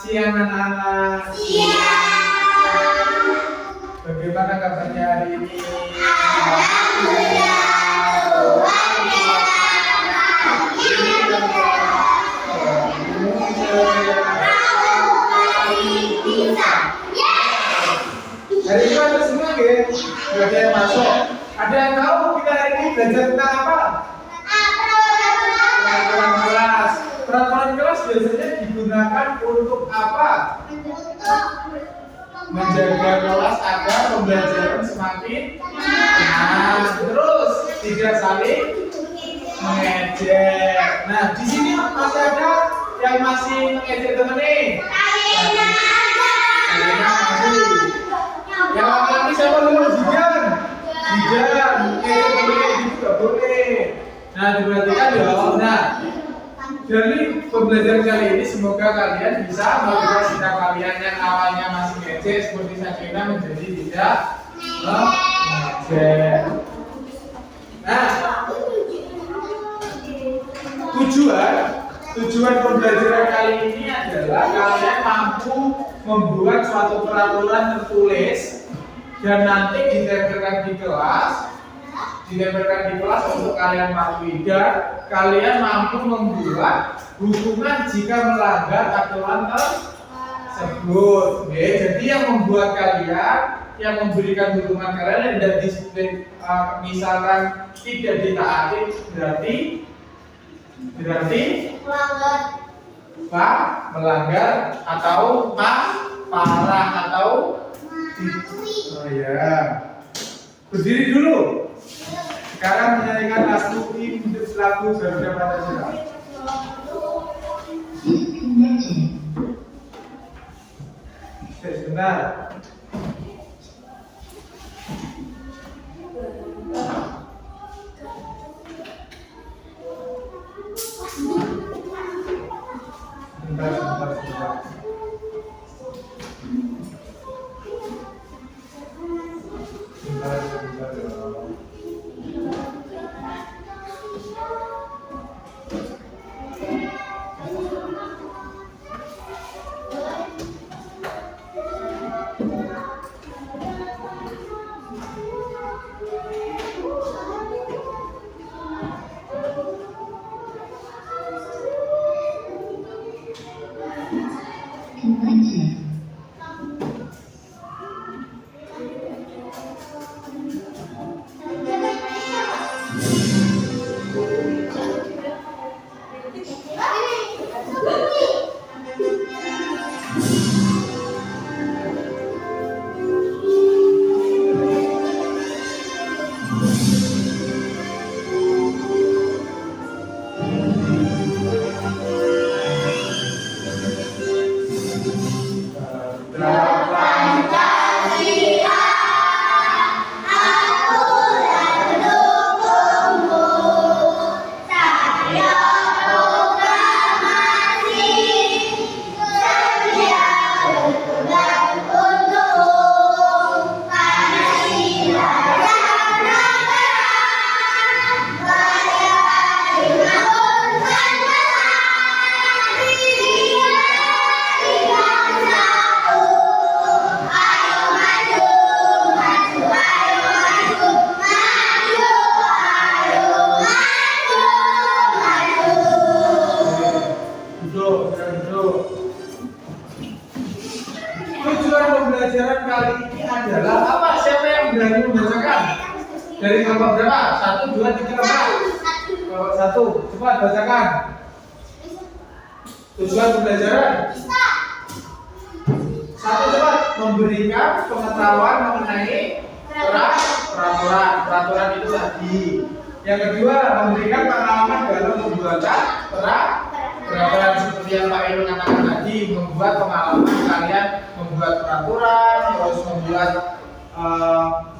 Siang anak-anak. Siang. Bagaimana kabarnya hari ini? Alhamdulillah. Hari ini ada semua ya? Gak ada yang masuk. Ada yang tahu kita hari ini belajar tentang apa? Peraturan kelas. Peraturan kelas biasanya digunakan untuk apa? Menjaga kelas agar pembelajaran semakin terus tidak saling mengejek. Nah, di sini masih ada yang masih mengejek teman nih. Kalian masih. Yang laki siapa dulu? Jidan. Mengejek teman gitu gak boleh. Nah, diperhatikan dong. Nah, dari pembelajaran kali ini semoga kalian bisa merubah sikap kalian yang awalnya masih ngejek seperti Sakina menjadi tidak mengejek. Nah, tujuan pembelajaran kali ini adalah kalian mampu membuat suatu peraturan tertulis dan nanti ditempelkan di kelas untuk kalian patuhi dan kalian mampu membuat hukuman jika melanggar aturan tersebut. Oke, jadi yang membuat kalian, yang memberikan hukuman kalian dan disiplin, misalkan tidak ditaati berarti melanggar atau parah atau berdiri dulu. Sekarang menyanyikan lagu Garuda Pancasila. Sebentar. Tujuan pembelajaran kali ini adalah apa? Siapa yang berani membacakan? Dari kelompok berapa? 1, 2, 3, 4. Kelompok 1, cepat bacakan. Tujuan pembelajaran 1, cepat memberikan pengetahuan mengenai peraturan itu tadi. Yang kedua, memberikan pengalaman dalam pembuatan peraturan seperti yang Pak Irwan katakan tadi, membuat pengalaman kalian membuat peraturan, terus membuat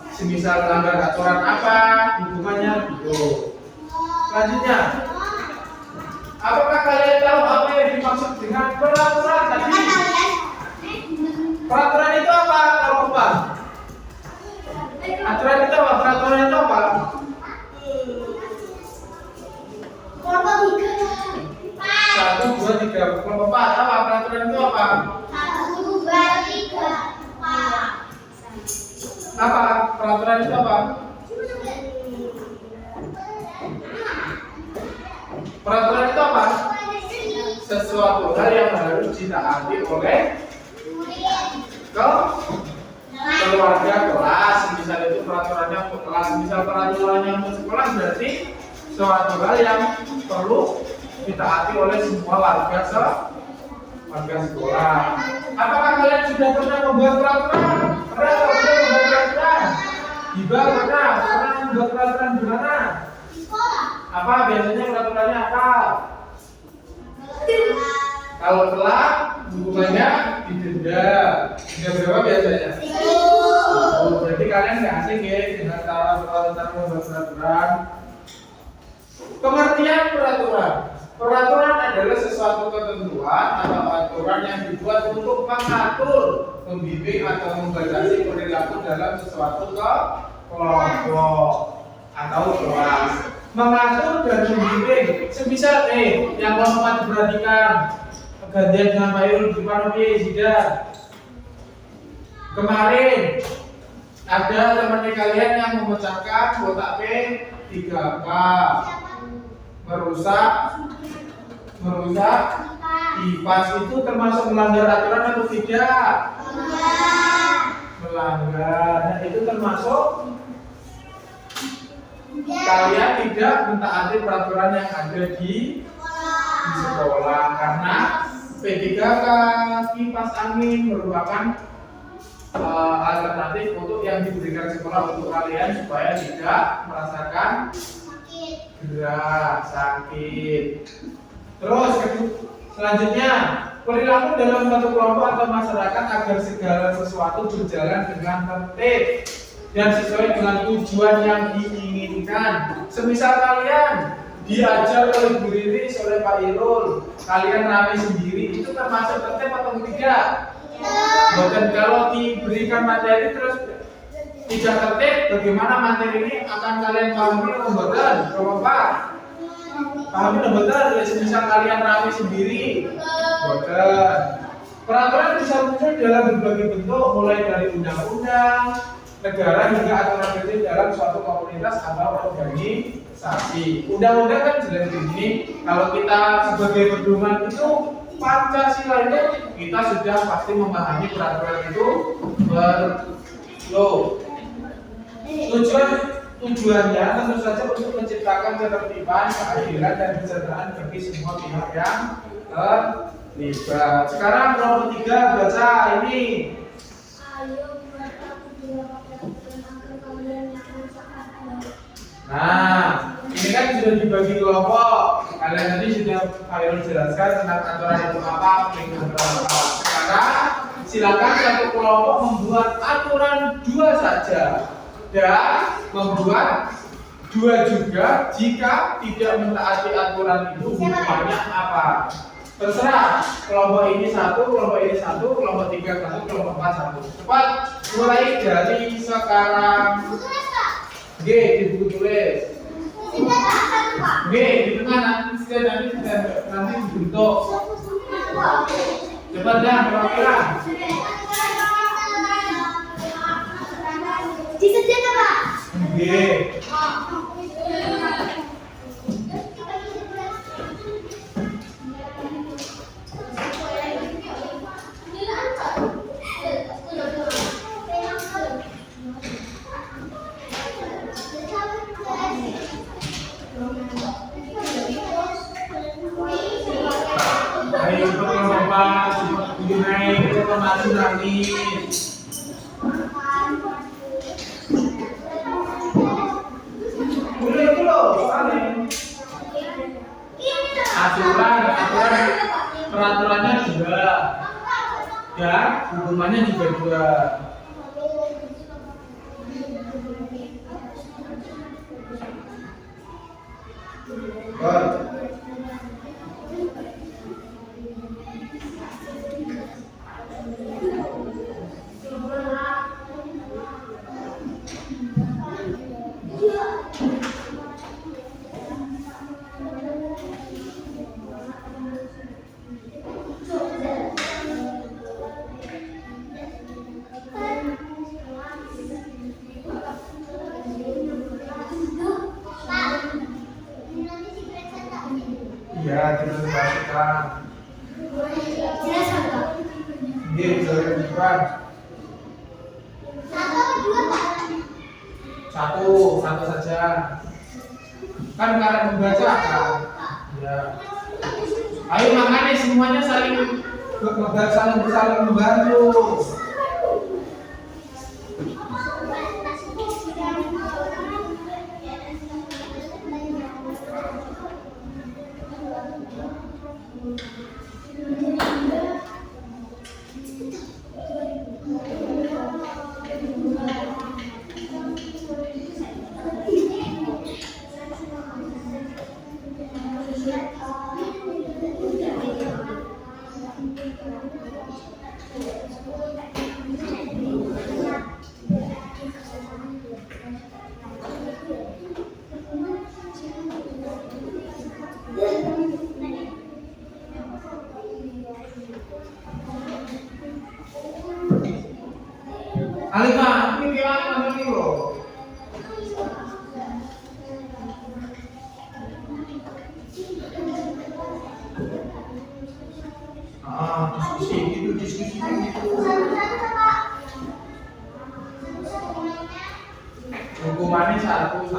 semisal melanggar aturan apa, hukumannya gitu. Selanjutnya, apakah kalian tahu apa yang dimaksud dengan peraturan tadi? Peraturan itu apa? Kalau apa? Aturan itu apa? Peraturan itu apa? 1, 2, 3. Kelompok 4 apa peraturan itu apa? 1, 2, 3, 4. Apa peraturan itu apa? Peraturan itu apa? Sesuatu hal yang harus ditaati oleh keluarga kelas. Misal itu peraturannya untuk kelas, misal peraturannya untuk sekolah berarti suatu hal yang perlu ditaati oleh semua warga sekolah. Apakah kalian sudah pernah membuat peraturan? Pernah membuat peraturan? Iba pernah membuat peraturan di mana? Apa biasanya peraturannya apa? Kalau telat, hukumannya didenda. Denda berapa biasanya? Oh, berarti kalian nggak asing ya dengan cara membuat peraturan. Pengertian peraturan. Peraturan adalah sesuatu ketentuan atau aturan yang dibuat untuk mengatur, membimbing atau membatasi perilaku dalam sesuatu kelompok atau kelas. Mengatur dan membimbing. Semisal yang kelompok diperhatikan. Gantian dengan Pak Irul di Panopi Zidar. Kemarin ada teman kalian yang memecahkan kotak P3K. Merusak kipas itu termasuk melanggar aturan atau tidak? Melanggar. Nah, itu termasuk kalian tidak mentaati peraturan yang ada di sekolah karena P3K kipas angin merupakan alternatif untuk yang diberikan sekolah untuk kalian supaya tidak merasakan gerak sakit. Terus selanjutnya perilaku dalam satu kelompok atau masyarakat agar segala sesuatu berjalan dengan tertib dan sesuai dengan tujuan yang diinginkan. Semisal kalian diajar oleh Bu Riris, oleh Pak Irul, kalian rame sendiri, itu termasuk tertib atau tidak? Bahkan kalau diberikan materi terus tidak tertib, bagaimana materi ini akan kalian pahami atau betul? Bapak, pahami atau betul? Ya, semisal kalian rame sendiri, betul. Peraturan bisa muncul dalam berbagai bentuk, mulai dari undang-undang, negara hingga aturan tertib dalam suatu komunitas atau organisasi. Undang-undang kan jelas begini, kalau kita sebagai pedoman itu Pancasila itu kita sudah pasti memahami peraturan itu tujuannya tentu saja untuk menciptakan ketertiban, keadilan dan kesejahteraan bagi semua pihak yang terlibat. Sekarang nomor 3 baca ini. Nah, ini kan sudah dibagi kelompok. Kalian tadi sudah Khairul jelaskan tentang aturan itu apa, apa. Sekarang silakan satu kelompok membuat aturan 2 saja dan membuat 2 juga jika tidak mentaati aturan itu hukumannya apa. Terserah, kelompok ini 1, kelompok ini 1, kelompok 3 1, kelompok 4 1. Cepat mulai dari sekarang. G di buku tulis. G di tengah nanti dibentuk. Cepat dah, kira-kira. Disediakan Pak. G. Ayo Bapak, naik ke masuk nangis. Boleh itu loh, aturan peraturannya 2 dan hukumannya juga 2. Ya, dipresentasikan. Jelas Pak. Dia jelaskan depan. Satu atau dua Pak? Satu saja. Kan karena membaca kan. Ya. Ayo makanya semuanya saling membantu. Alima, ini kewan mana nih lo? Diskusi gitu. Hukumannya satu,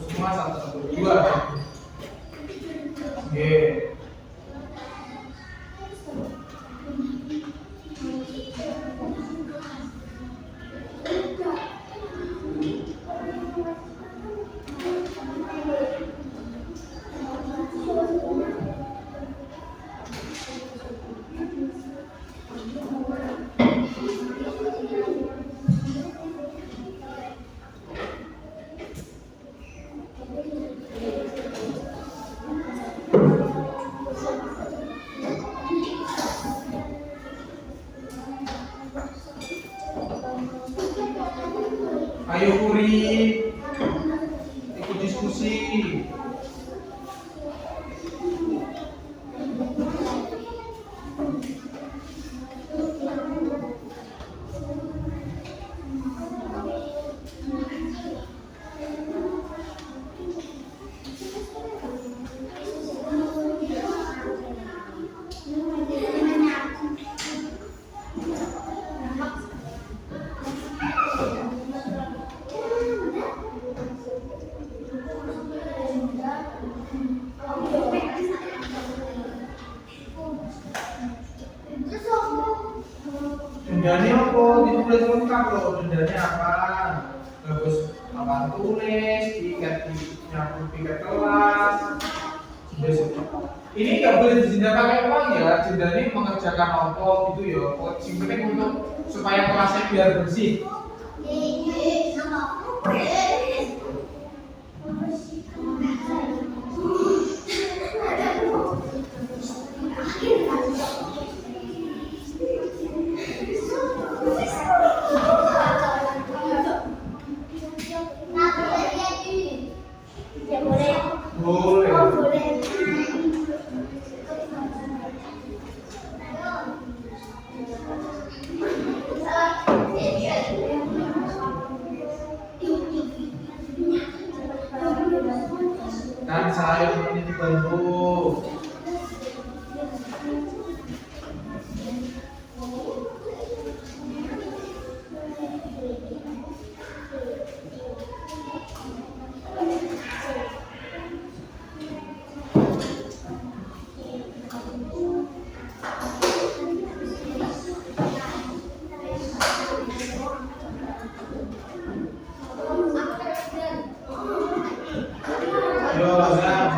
semua satu, dua. Oke. Ayo Puri, ikut diskusi. Dendanya apa? Ditulis lengkap loh. Dendanya apa? Terus papan tulis, tiket kelas. Ini nggak boleh didenda pakai uang ya. Dendanya mengerjakan apa gitu ya. Yang penting untuk supaya kelasnya biar bersih. Boleh. Kan saya ini dibantu. Yo, Zam.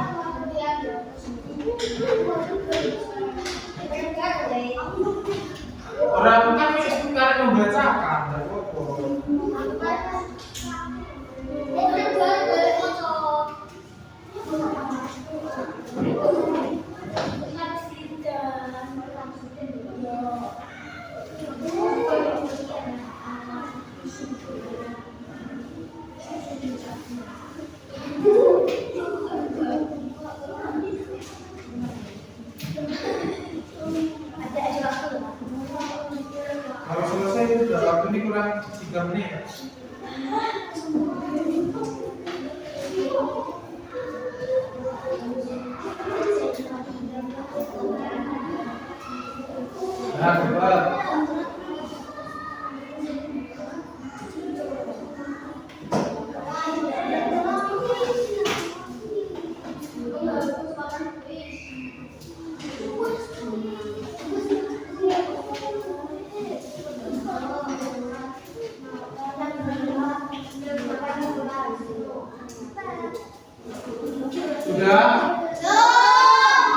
sudah?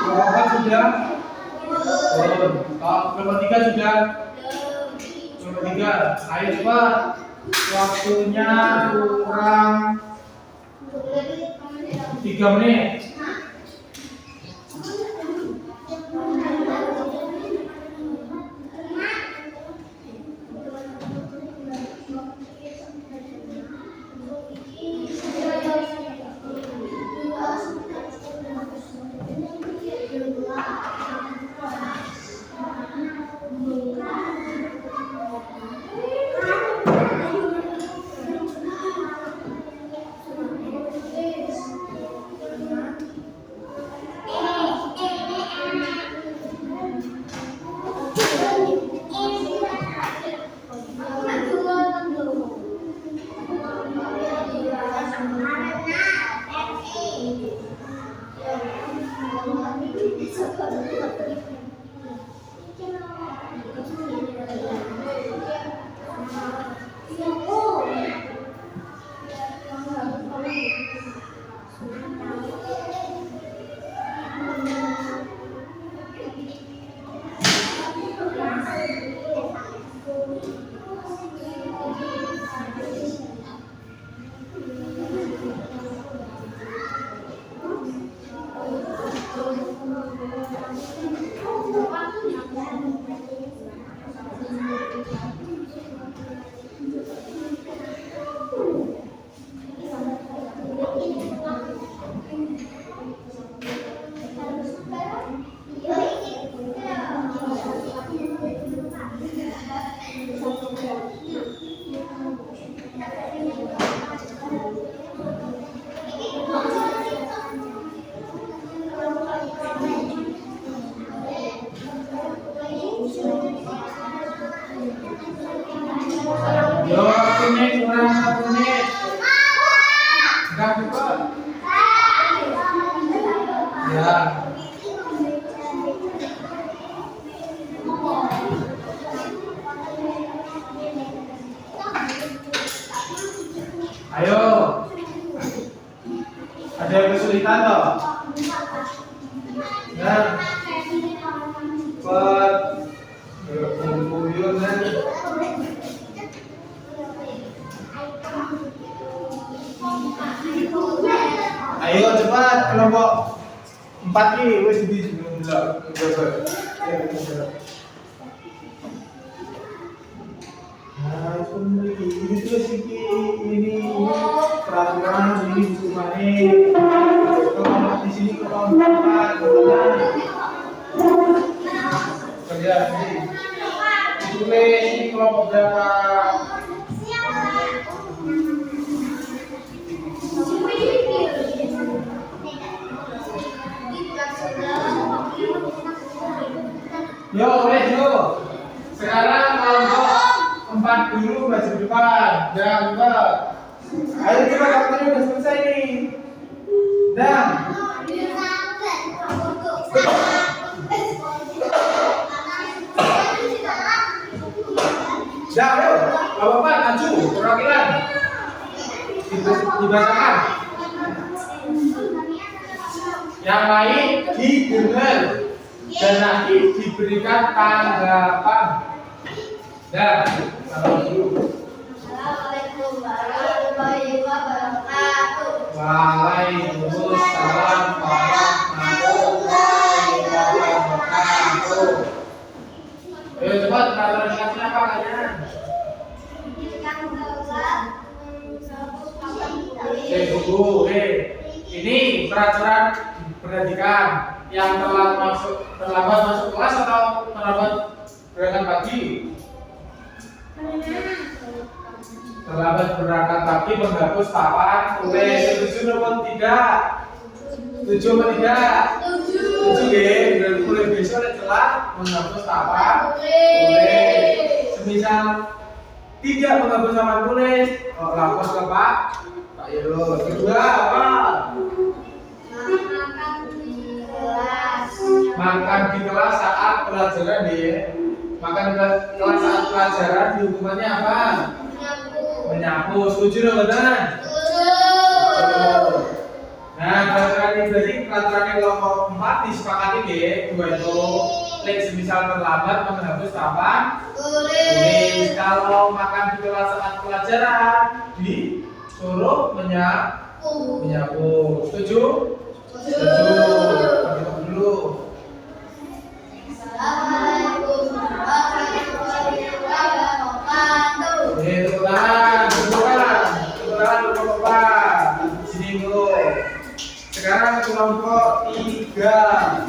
Kelompok 4 sudah? Kelompok 3 sudah? Kelompok 3. Ayo cepat. Waktunya kurang 3 menit. Yo, menit kurang 1 menit. Enggak cepat. Ya. Ayo. Ada yang kesulitan toh? Ya. Cepat. Berkumpul kan. Ayo cepat kelompok 4 ki wis di sebelum dulu. Nah, ini tuh ini peraturan ini hukumannya. Kalau di sini kelompok 4 kerja ini. Tulis ini kelompok berapa? Yo, yo. Sekarang kelompok 4 dulu maju depan. Jangan lupa. Ayo kita waktunya udah selesai nih. Dan dah, ayo. Bapak maju perwakilan. Dibacakan. Yang lain didengar dan nanti diberikan tanggapan. Dan kalau dulu. Assalamualaikum warahmatullahi wabarakatuh. Waalaikumsalam warahmatullahi wabarakatuh. Ayo cepat peraturan dikasih apa kalian? Tunggu, ini peraturan pendidikan yang terlambat masuk kelas atau terlambat berangkat pagi? Terlambat berangkat pagi menghapus papan tulis. Setuju atau tidak? Setuju atau tidak? Setuju ya. Berarti mulai besok ada celah menghapus papan tulis. Semisal tidak menghapus papan tulis, lapor ke Pak Yero. Kedua apa? Makan di kelas saat pelajaran ya. Makan di kelas saat pelajaran hukumannya apa? Menyapu. Setuju atau tidak? Setuju. Nah, peraturan ini berarti peraturan kelompok 4 disepakati nggih, dua itu lek semisal terlambat menghapus papan tulis. Kalau makan di kelas saat pelajaran disuruh menyapu. Setuju? Setuju. Kita dulu. Assalamualaikum warahmatullahi wabarakatuh. Tepuk tangan, tepuk tangan untuk Bapak. Sini dulu. Sekarang kelompok 3.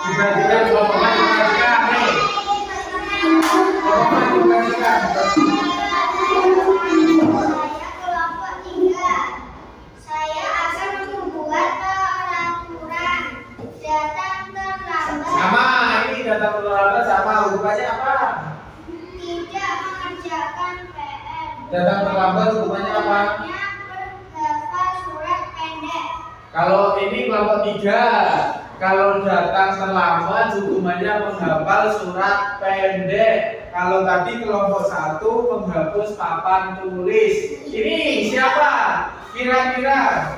Diperhatikan kelompoknya, diperhatikan nih. Kelompoknya diperhatikan. Kelompok 3. Saya akan membuat peraturan datang terlambat. Sama, ini datang terlambat sama hukumannya apa? Tidak mengerjakan PR. Datang terlambat hukumannya apa? Menghafal surat pendek. Kalau ini kelompok 3, kalau datang terlambat hukumannya menghafal surat pendek. Kalau tadi kelompok 1 menghapus papan tulis. Ini siapa? Kira-kira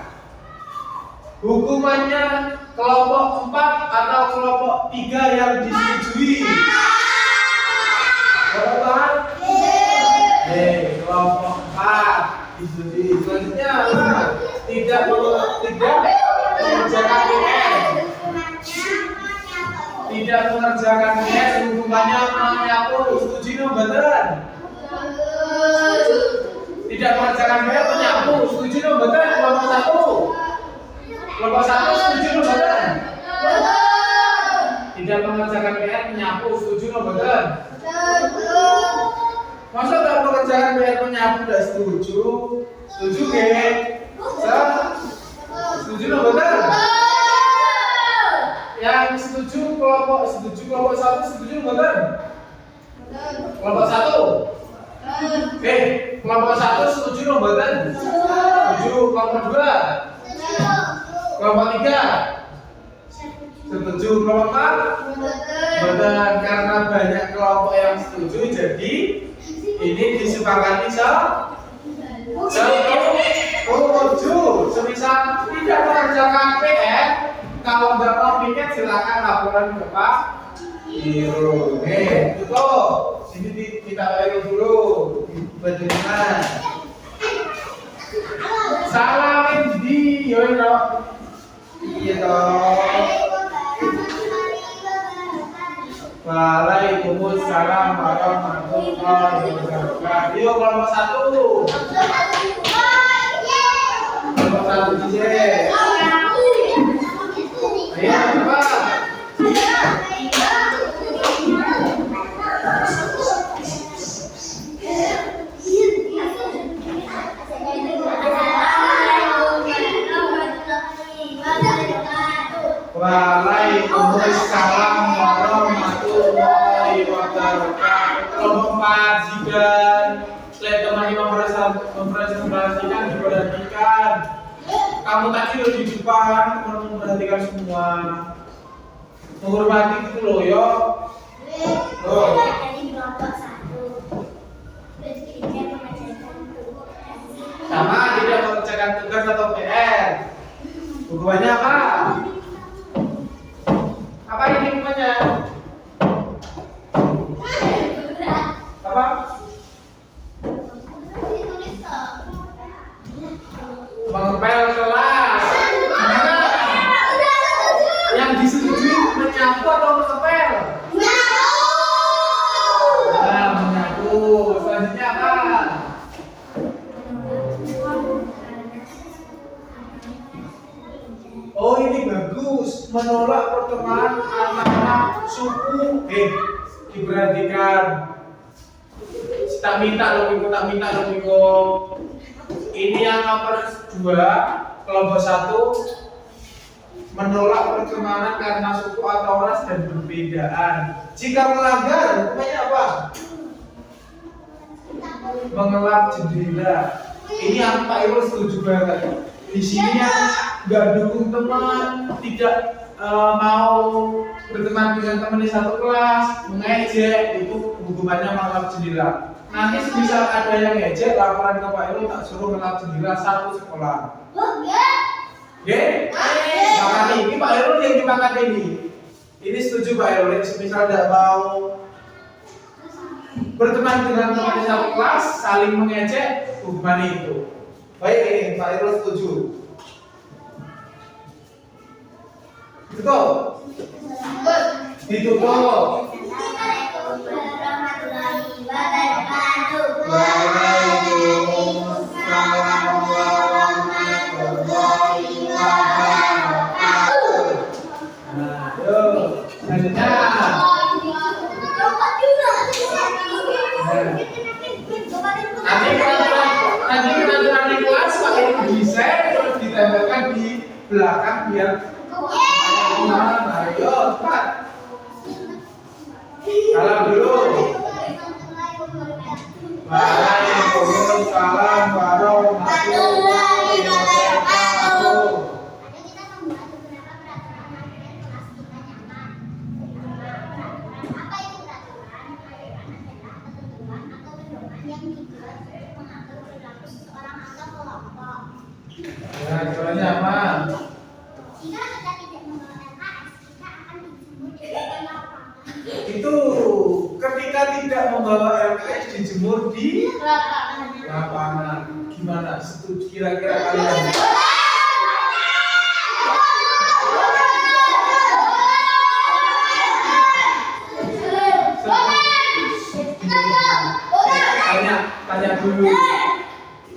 hukumannya kelompok 4 atau kelompok 3 yang disetujui? Kelompok 4? Kelompok 4 disetujui. Selanjutnya apa? Tidak mengerjakan PR. Tidak mengerjakan PR hukumannya menyapu. Setuju no mboten? Tidak mengerjakan PR menyapu. Setuju no mboten? Kelompok 1. Kelompok 1 setuju no mboten? Tidak mengerjakan PR menyapu. Setuju no mboten? Masa tak mengerjakan PR menyapu udah setuju? Setuju nggih? Setuju no mboten? Yang setuju kelompok 1 setuju mboten? Kelompok 1? Kelompok 1 setuju no mboten? Setuju. Kelompok 2? Kelompok 3? Setuju. Kelompok 4? Mboten. Karena banyak kelompok yang setuju, jadi ini disepakati setuju. Semisal tidak mengerjakan PR, kalau nggak mau piket silakan laporan ke Pak Guru. Tutup. Sini kita balik dulu. Bagaimana? Salamin di yoino. Iya toh. Waalaikumsalam warahmatullahi wabarakatuh. Yuk kelompok 1. Kelompok 1 DJ. Ayo cepat. Waalaikumsalam warahmatullahi wabarakatuh. Kelompok 4 Zidan. Selain teman-teman memperhatikan, diperhatikan. Kamu tadi lebih di depan, memperhatikan semua. Menghormati itu loh, yo. Loh. Sama tidak mengerjakan tugas atau PR. Hukumannya apa? Apa ini hukumannya? Apa? Mengepel kelas. Yang disetujui menyapu atau mengepel? Nah, menyapu. Selanjutnya apa? Oh, ini bagus. Menolak pertemanan antara suku. Diperhatikan. Tak minta loh, Miko. Ini yang nomor 2, kelompok 1 menolak pertemanan karena suku atau ras dan perbedaan. Jika melanggar, hukumannya apa? Mengelap jendela. Ini yang Pak Irul setuju banget. Di sini yang nggak dukung teman, tidak mau berteman dengan teman di satu kelas, mengejek, itu hukumannya mengelap jendela. Nanti misal ada yang ngejek, laporan ke Pak Irul, tak suruh mengelap jendela satu sekolah. Oke? Makanya ini Pak Irul yang dimakan ini. Ini setuju Pak Irul, misal tidak mau berteman dengan teman di satu kelas, saling mengejek, hukuman itu. Baik ini, Pak Irul setuju. Betul? Ditutup. Waalaikumsalam warahmatullahi wabarakatuh. Nah, yuk, selanjutnya. Nanti peraturan di kelas pakai desain terus ditempelkan di belakang biar ayo cepat. Salam dulu. Waalaikumsalam warahmatullahi wabarakatuh. Ya, caranya apa? Itu ketika tidak membawa LKS dijemur di lapangan. Gimana? Setuju kira-kira kalian?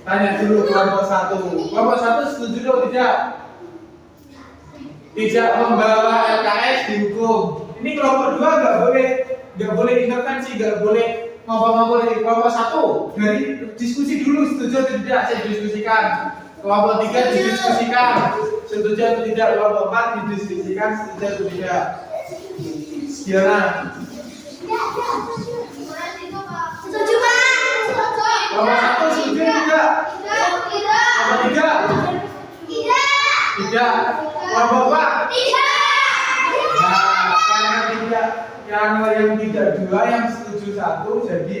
Tanya dulu kelompok satu. Kelompok satu setuju atau tidak? Tidak membawa LKS dihukum. Ini kelompok dua nggak boleh intervensi, nggak boleh ngomong-ngomong dari kelompok satu. Dari diskusi dulu setuju atau tidak? Saya diskusikan. Kelompok tiga didiskusikan. Setuju atau tidak? Kelompok empat didiskusikan. Setuju atau tidak? Gimana? Setuju Pak. Kelompok satu setuju atau tidak? Kelompok tiga? Tidak. Kelompok empat? Nah, karena tidak yang tidak dua, yang setuju satu, jadi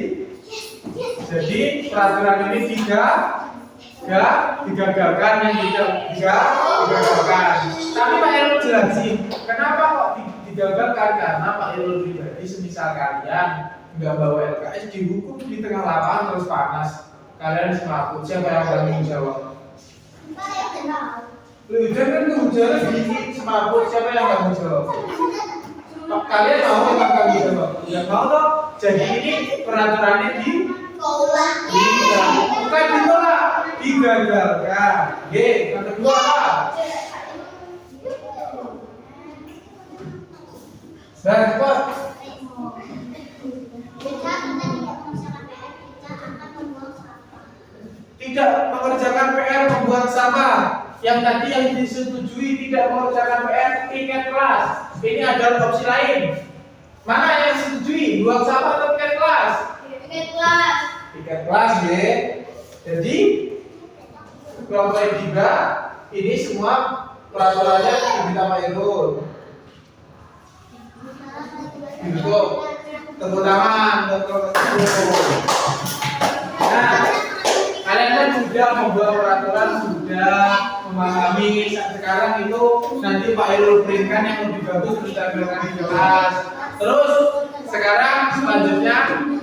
peraturan ini digagalkan, yang tidak digagalkan. Tapi Pak Irul jelasin, kenapa kok digagalkan? Karena Pak Irul pribadi, semisal kalian nggak bawa LKS dihukum di tengah lapangan terus panas, kalian semaput, siapa yang berani jawab? Hujan kan hujannya dingin, semaput, siapa yang berani jawab? Kalian mau apa kami jawab? Ya mau dong. Jadi ini peraturannya bukan ditolak, digagalkan. Yang kedua apa? Dan cepat. Tidak mengerjakan PR membuang sampah. Yang tadi yang disetujui tidak mengerjakan PR tiket kelas. Ini ada opsi lain. Mana yang disetujui? Buang sampah atau tiket kelas? Tiket kelas, ya. Jadi kelompok tiga ini semua peraturannya diminta Pak Irul. Untuk tepuk tangan untuk Nah, kalian kan sudah membuat peraturan, sudah memahami. Sekarang itu nanti Pak Irul printkan yang lebih bagus ditampilkan di kelas. Terus sekarang selanjutnya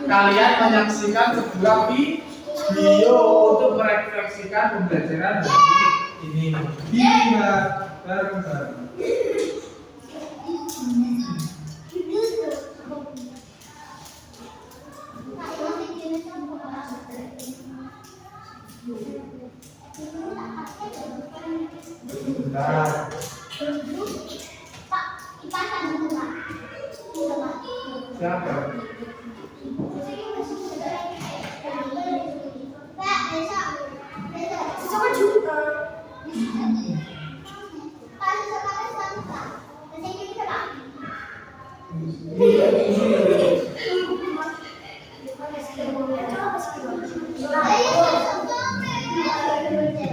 kalian menyaksikan sebuah video untuk merefleksikan pembelajaran ini. Bareng-bareng. Bentar. Siapa?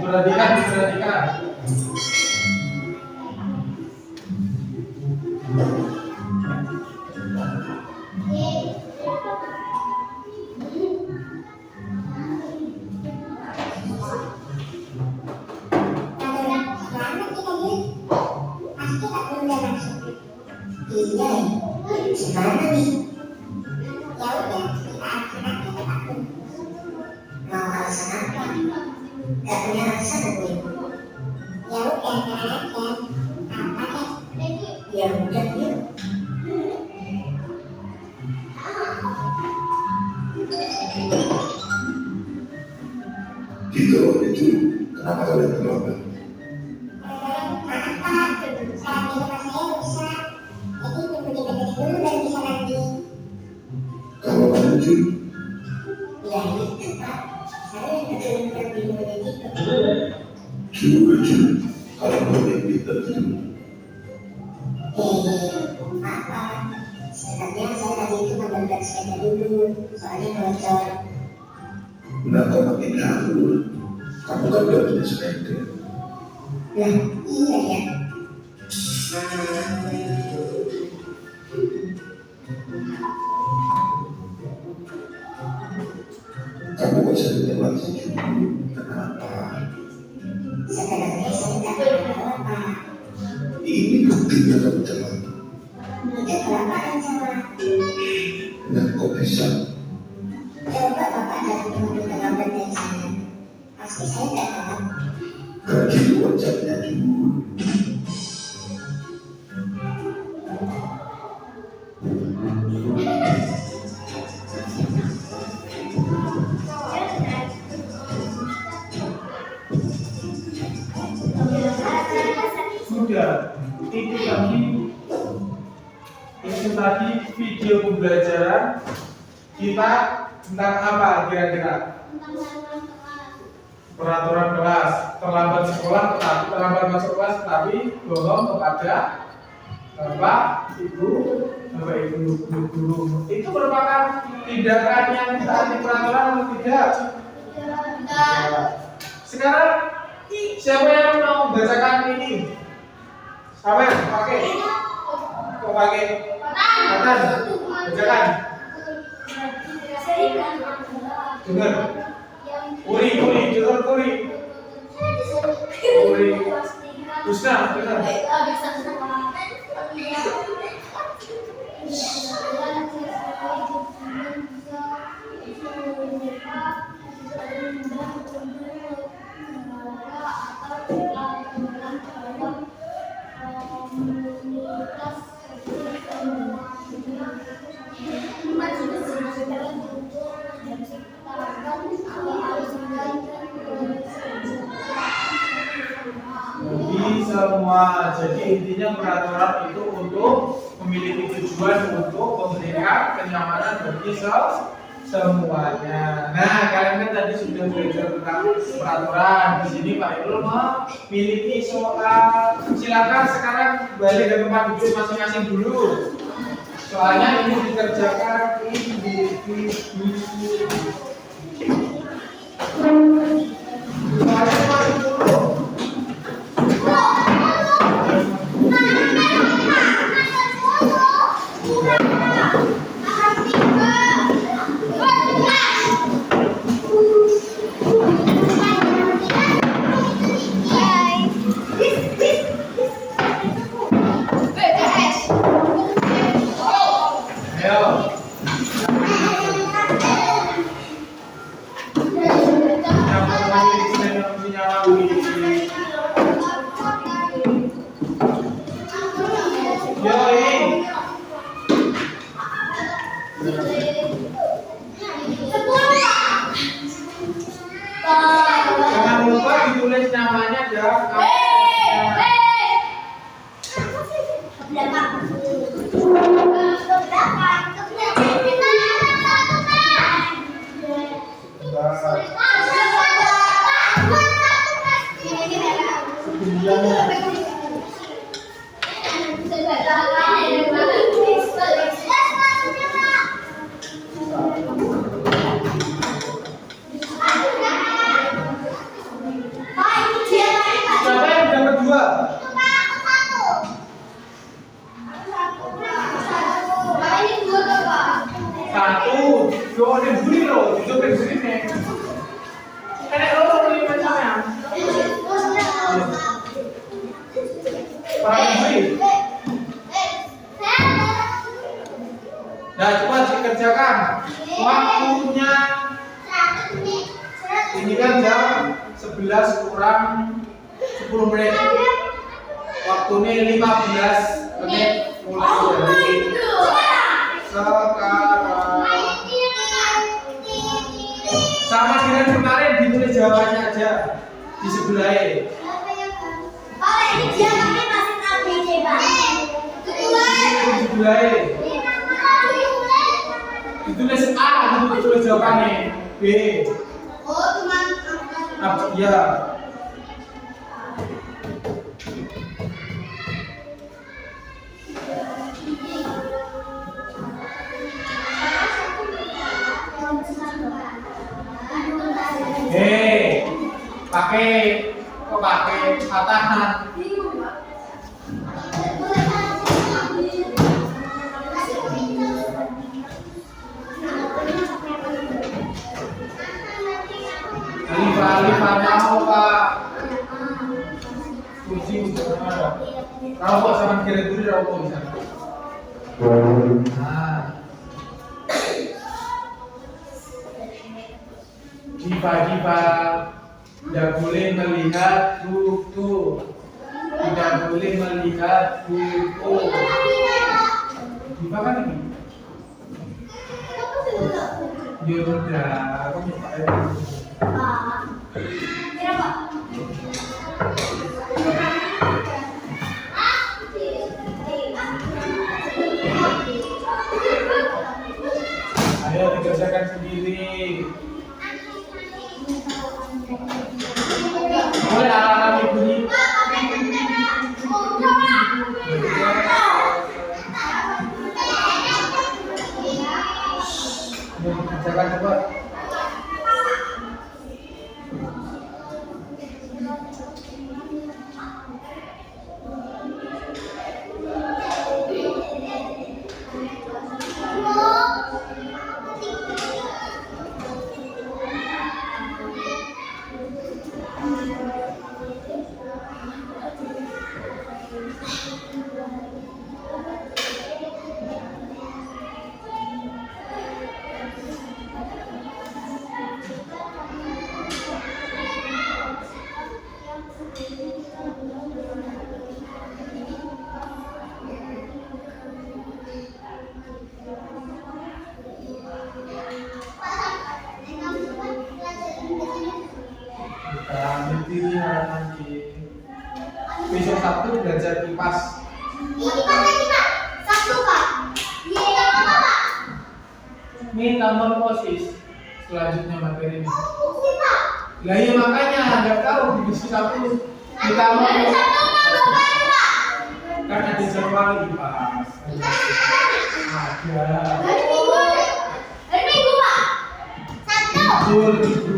Diperhatikan. Gitu itu kenapa kalian terlambat? Kalau kalian jujur, jujur kalau boleh kita jujur. Kenapa makin ngawur? Kamu kan udah punya sepeda. Kamu gak usah ditolak sejujur. Kenapa? Ini buktinya kamu telat. Nah, kok bisa? Berarti itu wajarnya dulu. Sudah, itu tadi video pembelajaran kita tentang apa kira-kira? Peraturan kelas, terlambat sekolah tetapi terlambat masuk kelas tetapi bohong kepada bapak, ibu, guru. Itu merupakan tindakan yang taati peraturan atau tidak? Sekarang siapa yang mau bacakan ini? Siapa yang pakai? Kok pakai? Nathan, bacakan. Dengar. Uri. Usna, dengar. Semua. Jadi intinya peraturan itu untuk memiliki tujuan untuk memberikan kenyamanan bagi semuanya. Nah, kalian kan tadi sudah belajar tentang peraturan. Di sini Pak Irul memiliki soal. Silakan sekarang balik ke tempat duduk masing-masing dulu. Soalnya ini dikerjakan individu. Soalnya masuk dulu. Jangan lupa ditulis namanya dan siapa yang dapat 2? Satu, yo ada buri loh, itu beri nih. Enak lo beli macamnya. Pramugari. Nah, coba dikerjakan. Waktunya ini kan jam 11 kurang 10 menit. Waktunya 15 menit mulai dari sekarang. Sama dengan kemarin ditulis jawabannya aja di sebelahnya. Ini dia pakai mesin ABC, Pak. Di sebelahnya. Ditulis A, ditulis jawabannya B. Oh, cuman Ya. Pakai patahan. Alif mau Pak. Kursi untuk mana? Kalau kok sama kira dulu rokok bisa. Nah. Diva tidak boleh melihat buku. Tidak boleh melihat buku. Diva kan ini? Ya udah, aku minta aja. Ayo dikerjakan sendiri. Boleh alarm bunyi. Kerjakan coba. Nanti besok Sabtu belajar kipas. Ini Pak. Sabtu, Pak. Iya, apa, Pak? Ini tambah posis selanjutnya materi ini. Bukti, Pak. Lah iya makanya nggak tahu di besok Sabtu ditambah Hari Sabtu mau berapa ini, Pak? kan ada jadwal kipas. Ada. Hari Minggu. Hari Minggu, Pak. Sabtu. Minggu.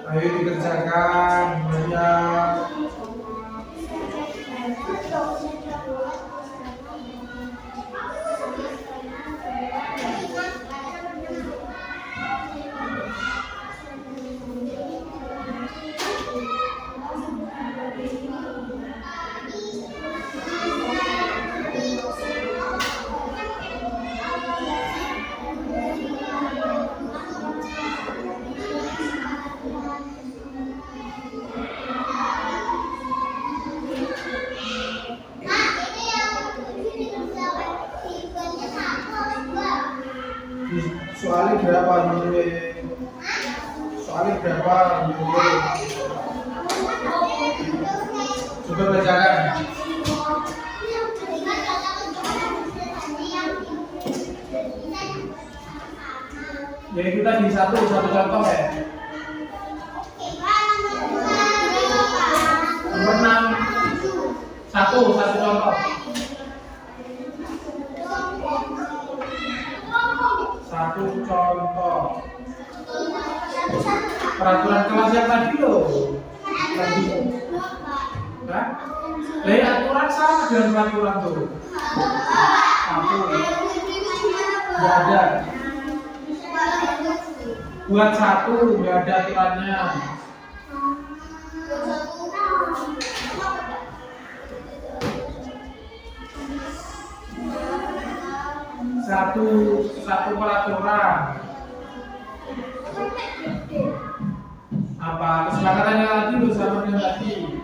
Ayo dikerjakan, banyak. berapa? Coba bacakan. Ya itu tadi satu contoh ya. Nomor 6. Satu contoh. Satu contoh. Peraturan kelas yang tadi loh. Tadi. Kan? Dari aturan sama dengan peraturan tuh. Satu. Gak ada. Buat satu, nggak ada aturannya. Satu peraturan. Apa kesepakatannya tadi lu sama yang tadi?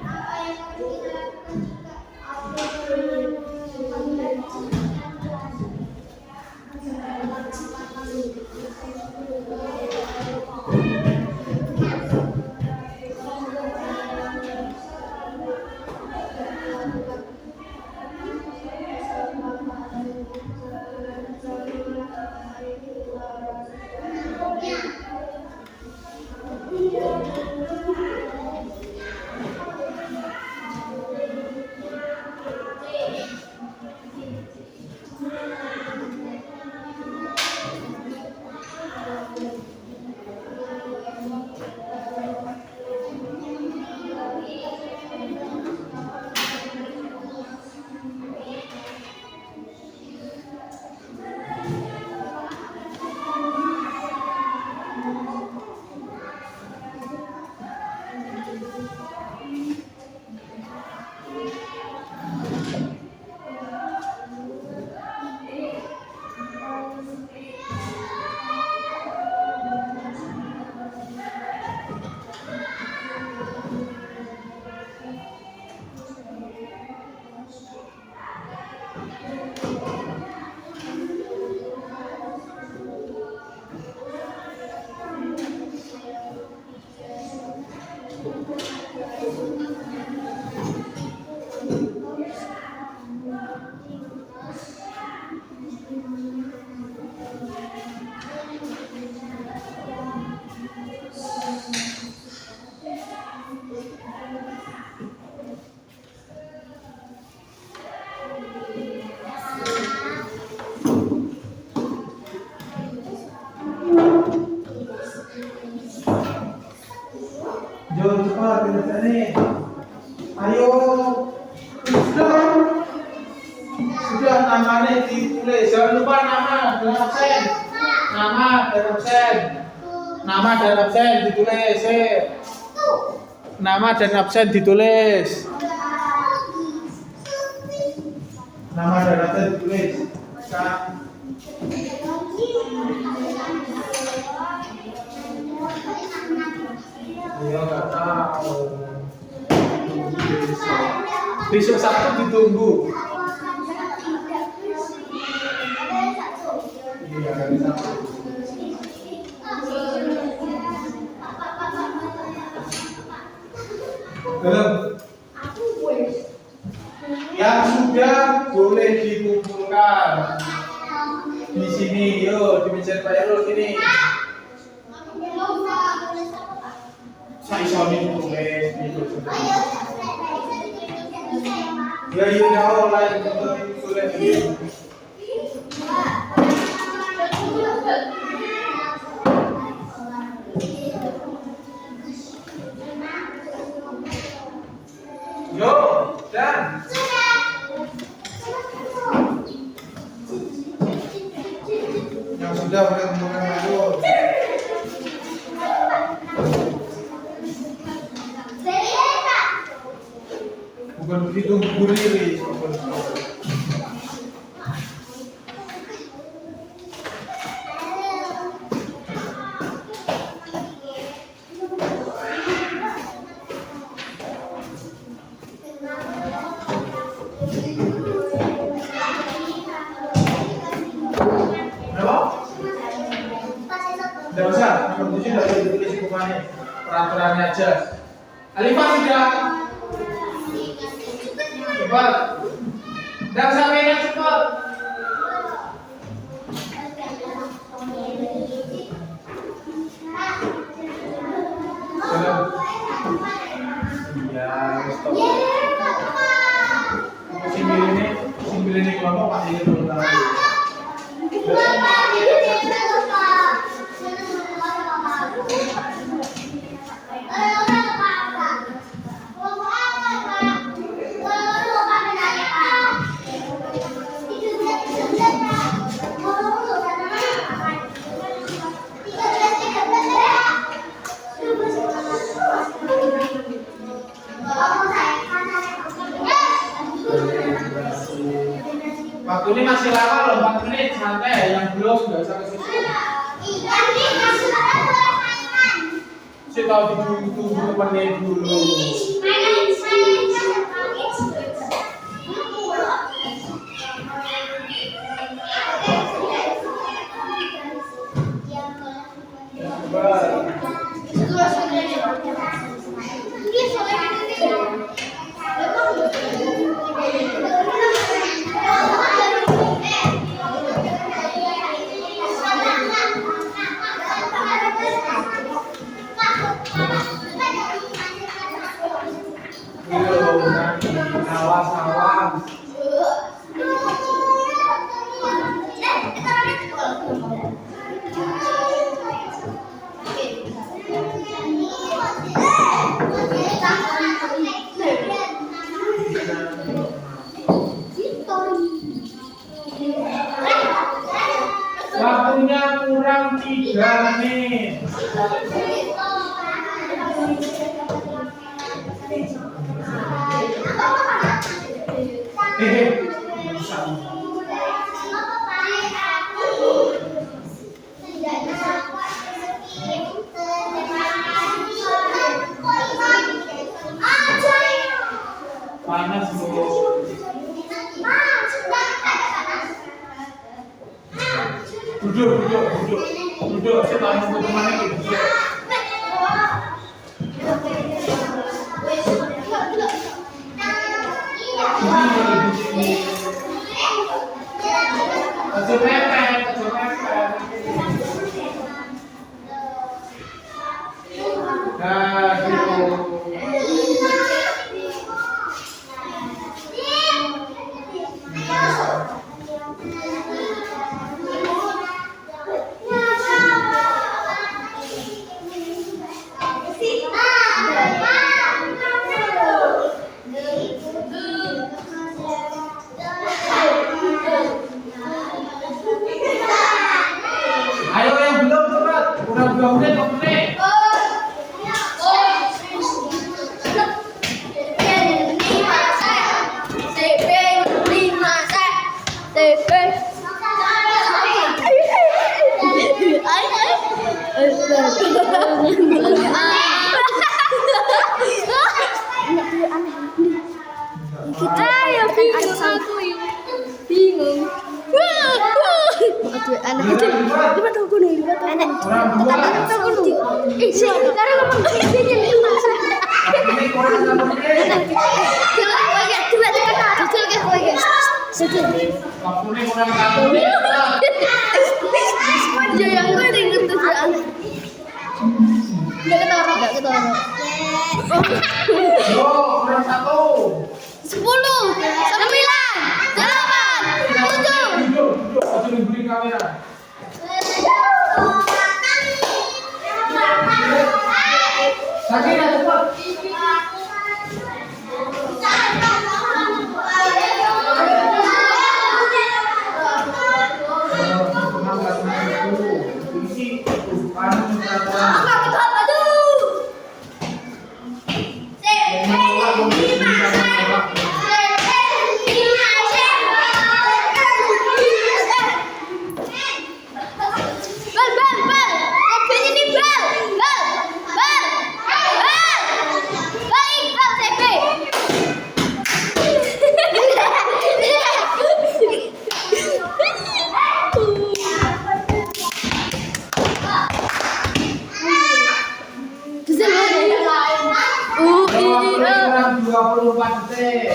Jom cepat kita nih. Ayo. Sudah namanya ditulis. Jangan lupa nama dan absen. Nama dan absen ditulis. Nama dan absen ditulis. Nama dan absen ditulis. Ya nggak tahu. Besok Sabtu ditunggu. Iya hari Sabtu. Belum. Yang sudah boleh dikumpulkan di sini. Yuk di meja Pak Erul sini. Saya soalnya tulis itu sudah. Ya jauh lah itu tulis ini. Yo, dan yang sudah boleh kumpulkan dulu. Bukan begitu berdiri. Tidak usah, nomor 7 tidak boleh ditulis hukumannya. peraturannya aja. Alifah sudah. Cepat. Dan sampai cepat. Ya, stop. Simbil ini kelompok Pak Dili dulu tahu. Waktu ini masih lama loh, 4 menit santai. Yang belum nggak usah ke situ. Saya tahu ditunggu menit dulu. Awas. Waktunya kurang 3 menit. Panas loh. Duduk. Saya tahu mau kemana gitu. Ojo mepet. Nah, gitu. Ayo yang belum cepat, udah 2 menit, 4 menit. Bingung. 24 detik.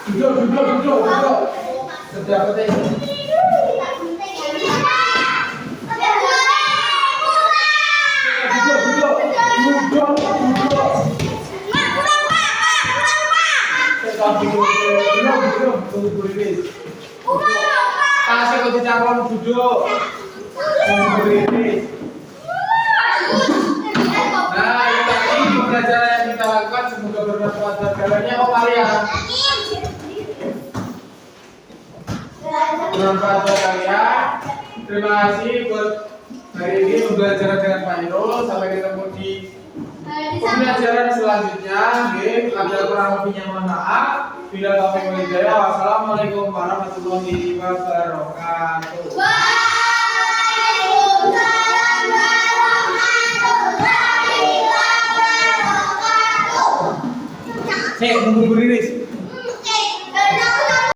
Duduk. Sudah penting. Duduk. Tasnya kau dicalon duduk. Nah, ini tadi pembelajaran yang kita lakukan semoga bermanfaat buat kalian. Oh, Maria. Bermanfaat buat kalian. Terima kasih buat hari ini pembelajaran dengan Pak Irul. Sampai ketemu di pembelajaran selanjutnya. Ada kurang lebihnya mohon maaf. Bila taufiq wal hidayah. Wassalamualaikum warahmatullahi wabarakatuh. Nunggu Bu Riris.